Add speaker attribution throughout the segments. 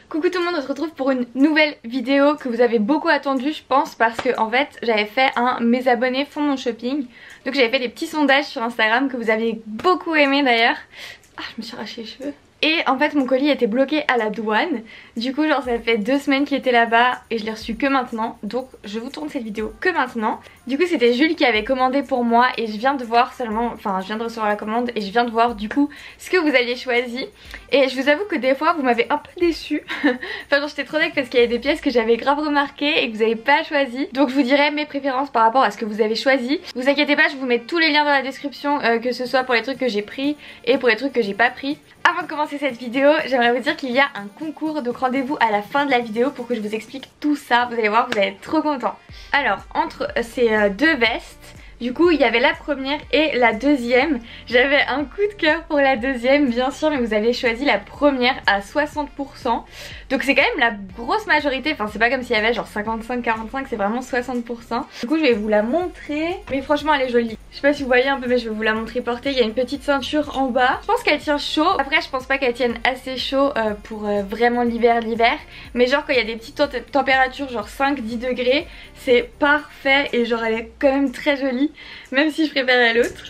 Speaker 1: Coucou tout le monde, on se retrouve pour une nouvelle vidéo que vous avez beaucoup attendue je pense, parce que en fait j'avais fait un mes abonnés font mon shopping. Donc j'avais fait des petits sondages sur Instagram que vous avez beaucoup aimé d'ailleurs. Ah, je me suis arraché les cheveux. Et en fait mon colis était bloqué à la douane. Du coup genre ça fait 2 semaines qu'il était là-bas et je l'ai reçu que maintenant. Donc je vous tourne cette vidéo que maintenant. Du coup c'était Jules qui avait commandé pour moi et je viens de voir seulement, enfin je viens de recevoir la commande et je viens de voir du coup ce que vous aviez choisi. Et je vous avoue que des fois vous m'avez un peu déçue. Enfin genre j'étais trop deck parce qu'il y avait des pièces que j'avais grave remarquées et que vous n'avez pas choisi. Donc je vous dirai mes préférences par rapport à ce que vous avez choisi. Vous inquiétez pas, je vous mets tous les liens dans la description, que ce soit pour les trucs que j'ai pris et pour les trucs que j'ai pas pris. Avant de commencer cette vidéo, j'aimerais vous dire qu'il y a un concours, donc rendez-vous à la fin de la vidéo pour que je vous explique tout ça. Vous allez voir, vous allez être trop contents. Alors, entre ces deux vestes, du coup il y avait la première et la deuxième. J'avais un coup de cœur pour la deuxième bien sûr, mais vous avez choisi la première à 60%. Donc c'est quand même la grosse majorité, enfin c'est pas comme s'il y avait genre 55-45, c'est vraiment 60%. Du coup je vais vous la montrer, mais franchement elle est jolie. Je sais pas si vous voyez un peu mais je vais vous la montrer portée. Il y a une petite ceinture en bas. Je pense qu'elle tient chaud. Après je pense pas qu'elle tienne assez chaud pour vraiment l'hiver. Mais genre quand il y a des petites températures genre 5-10 degrés, c'est parfait et genre elle est quand même très jolie. Même si je préférais l'autre.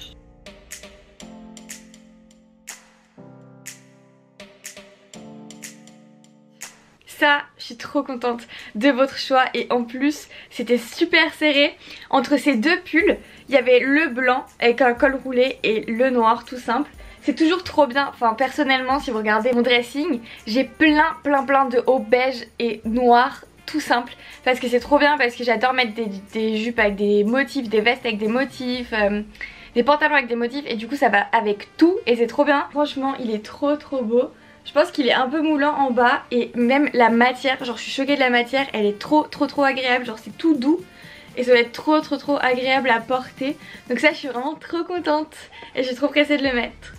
Speaker 1: Ça, je suis trop contente de votre choix et en plus c'était super serré. Entre ces deux pulls, il y avait le blanc avec un col roulé et le noir tout simple. C'est toujours trop bien, enfin personnellement si vous regardez mon dressing, j'ai plein de hauts beige et noirs tout simple parce que c'est trop bien, parce que j'adore mettre des jupes avec des motifs, des vestes avec des motifs, des pantalons avec des motifs et du coup ça va avec tout et c'est trop bien. Franchement il est trop beau. Je pense qu'il est un peu moulant en bas et même la matière, genre je suis choquée de la matière, elle est trop agréable, genre c'est tout doux et ça va être trop agréable à porter. Donc ça je suis vraiment trop contente et je suis trop pressée de le mettre.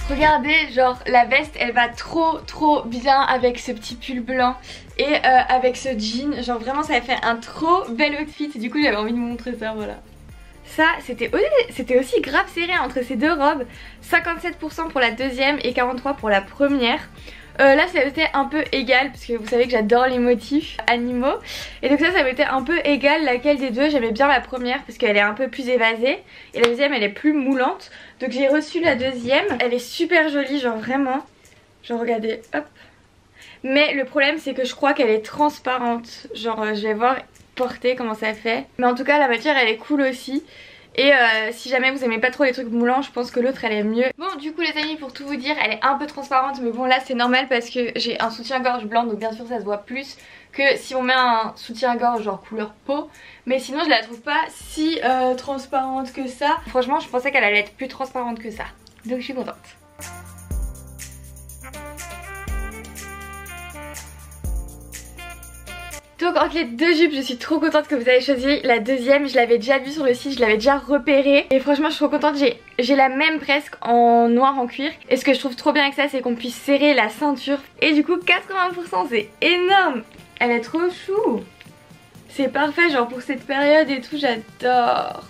Speaker 1: Regardez, genre la veste elle va trop bien avec ce petit pull blanc et avec ce jean. Genre vraiment ça fait un trop bel outfit. Du coup j'avais envie de vous montrer ça, voilà. Ça c'était aussi grave serré entre ces deux robes. 57% pour la deuxième et 43% pour la première. Là ça m'était un peu égal parce que vous savez que j'adore les motifs animaux. Et donc ça m'était un peu égal laquelle des deux. J'aimais bien la première parce qu'elle est un peu plus évasée et la deuxième elle est plus moulante. Donc j'ai reçu la deuxième. Elle est super jolie, genre vraiment. Genre regardez, hop. Mais le problème c'est que je crois qu'elle est transparente. Genre je vais voir porter comment ça fait. Mais en tout cas la matière elle est cool aussi. Et si jamais vous aimez pas trop les trucs moulants, je pense que l'autre elle est mieux. Bon du coup les amis, pour tout vous dire, elle est un peu transparente, mais bon là c'est normal parce que j'ai un soutien-gorge blanc, donc bien sûr ça se voit plus que si on met un soutien-gorge genre couleur peau. Mais sinon je la trouve pas si transparente que ça. Franchement je pensais qu'elle allait être plus transparente que ça, donc je suis contente. Donc entre les deux jupes je suis trop contente que vous avez choisi la deuxième. Je l'avais déjà vue sur le site, je l'avais déjà repérée. Et franchement je suis trop contente, j'ai la même presque en noir en cuir. Et ce que je trouve trop bien avec ça c'est qu'on puisse serrer la ceinture. Et du coup 80% c'est énorme. Elle est trop chou. C'est parfait genre pour cette période et tout, j'adore.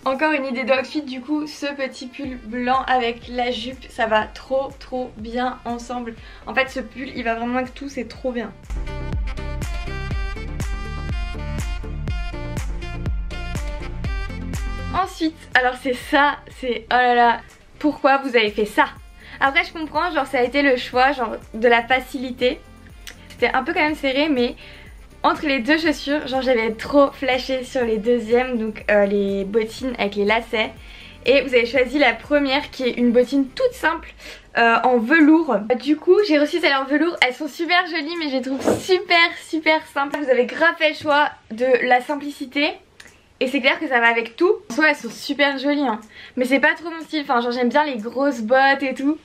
Speaker 1: Encore une idée d'outfit du coup, ce petit pull blanc avec la jupe, ça va trop bien ensemble. En fait ce pull il va vraiment avec tout, c'est trop bien. Ensuite, alors c'est ça, c'est oh là là, pourquoi vous avez fait ça? Après je comprends, genre ça a été le choix genre de la facilité. C'était un peu quand même serré, mais entre les deux chaussures, genre j'avais trop flashé sur les deuxièmes, donc les bottines avec les lacets. Et vous avez choisi la première qui est une bottine toute simple en velours. Du coup j'ai reçu celle en velours, elles sont super jolies mais je les trouve super simples. Vous avez grave fait le choix de la simplicité. Et c'est clair que ça va avec tout. En soi elles sont super jolies hein. Mais c'est pas trop mon style, enfin genre j'aime bien les grosses bottes et tout.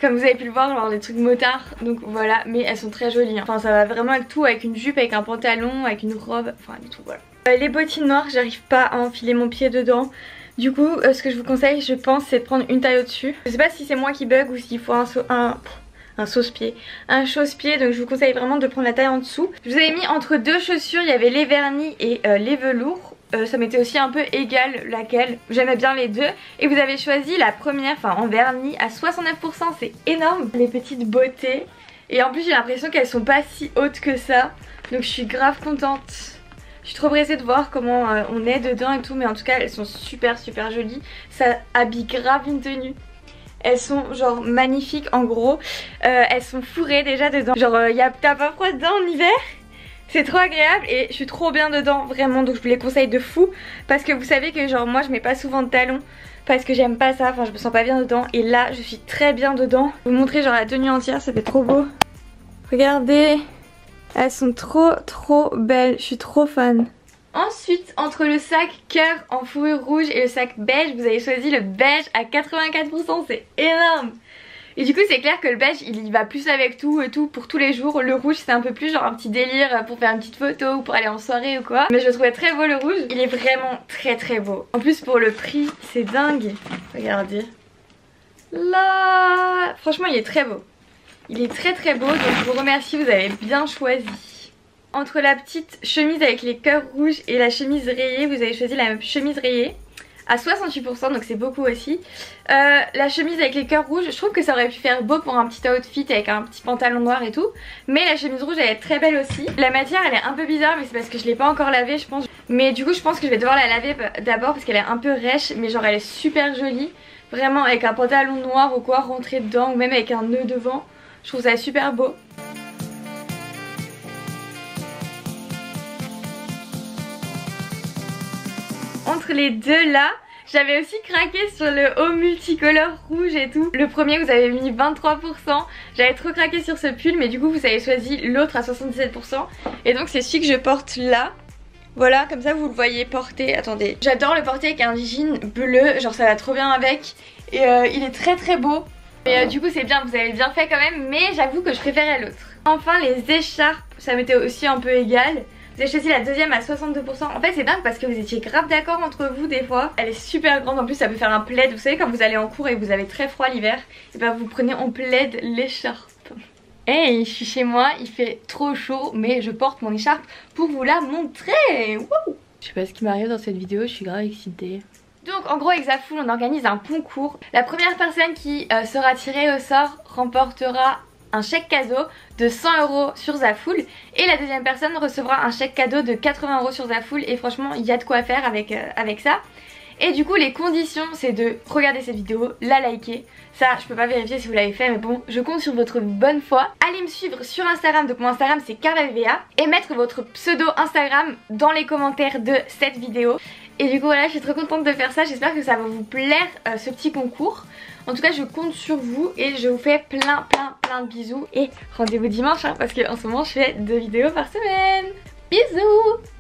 Speaker 1: Comme vous avez pu le voir, genre les trucs motards. Donc voilà, mais elles sont très jolies hein. Enfin ça va vraiment avec tout, avec une jupe, avec un pantalon, avec une robe, enfin du tout, voilà. Les bottines noires, j'arrive pas à enfiler mon pied dedans. Du coup ce que je vous conseille je pense c'est de prendre une taille au dessus. Je sais pas si c'est moi qui bug ou s'il faut un chausse-pied. Donc je vous conseille vraiment de prendre la taille en dessous. Je vous avais mis entre deux chaussures, il y avait les vernis et les velours. ça m'était aussi un peu égal laquelle. J'aimais bien les deux. Et vous avez choisi la première, enfin en vernis à 69%, c'est énorme. Les petites beautés. Et en plus j'ai l'impression qu'elles sont pas si hautes que ça. Donc je suis grave contente. Je suis trop pressée de voir comment on est dedans et tout. Mais en tout cas elles sont super jolies. Ça habille grave une tenue. Elles sont genre magnifiques en gros. Elles sont fourrées déjà dedans. Genre t'as pas froid dedans en hiver. C'est trop agréable et je suis trop bien dedans vraiment. Donc je vous les conseille de fou. Parce que vous savez que genre moi je mets pas souvent de talons. Parce que j'aime pas ça, enfin je me sens pas bien dedans. Et là je suis très bien dedans. Je vais vous montrer genre la tenue entière, ça fait trop beau. Regardez. Elles sont trop belles, je suis trop fan. Ensuite, entre le sac cœur en fourrure rouge et le sac beige, vous avez choisi le beige à 84%, c'est énorme. Et du coup c'est clair que le beige il y va plus avec tout et tout pour tous les jours. Le rouge c'est un peu plus genre un petit délire pour faire une petite photo ou pour aller en soirée ou quoi. Mais je le trouvais très beau le rouge, il est vraiment très beau. En plus pour le prix c'est dingue. Regardez. Là, franchement il est très beau. Il est très beau, donc je vous remercie, vous avez bien choisi. Entre la petite chemise avec les cœurs rouges et la chemise rayée, vous avez choisi la même chemise rayée à 68%, donc c'est beaucoup aussi. La chemise avec les cœurs rouges, je trouve que ça aurait pu faire beau pour un petit outfit avec un petit pantalon noir et tout. Mais la chemise rouge elle est très belle aussi. La matière elle est un peu bizarre, mais c'est parce que je l'ai pas encore lavée je pense. Mais du coup je pense que je vais devoir la laver d'abord parce qu'elle est un peu rêche, mais genre elle est super jolie. Vraiment avec un pantalon noir ou quoi rentré dedans, ou même avec un nœud devant. Je trouve ça super beau. Entre les deux là, j'avais aussi craqué sur le haut multicolore rouge et tout. Le premier vous avez mis 23%. J'avais trop craqué sur ce pull, mais du coup vous avez choisi l'autre à 77%. Et donc c'est celui que je porte là. Voilà, comme ça vous le voyez porter. Attendez, j'adore le porter avec un jean bleu, genre ça va trop bien avec. Et il est très beau. Et du coup c'est bien, vous avez bien fait quand même, mais j'avoue que je préférais l'autre. Enfin les écharpes, ça m'était aussi un peu égal. Vous avez choisi la deuxième à 62%. En fait c'est dingue parce que vous étiez grave d'accord entre vous des fois. Elle est super grande, en plus ça peut faire un plaid. Vous savez quand vous allez en cours et que vous avez très froid l'hiver, et ben vous prenez en plaid l'écharpe. Hey, je suis chez moi, il fait trop chaud, mais je porte mon écharpe pour vous la montrer. Wouh! Je sais pas ce qui m'arrive dans cette vidéo, je suis grave excitée. Donc en gros avec Zaful on organise un concours. La première personne qui sera tirée au sort remportera un chèque cadeau de 100 € sur Zaful. Et la deuxième personne recevra un chèque cadeau de 80 € sur Zaful. Et franchement il y a de quoi faire avec ça. Et du coup les conditions c'est de regarder cette vidéo, la liker. Ça je peux pas vérifier si vous l'avez fait, mais bon je compte sur votre bonne foi. Allez me suivre sur Instagram, donc mon Instagram c'est carlavva. Et mettre votre pseudo Instagram dans les commentaires de cette vidéo. Et du coup voilà, je suis trop contente de faire ça, j'espère que ça va vous plaire ce petit concours. En tout cas je compte sur vous et je vous fais plein de bisous. Et rendez-vous dimanche hein, parce qu'en ce moment je fais 2 vidéos par semaine. Bisous!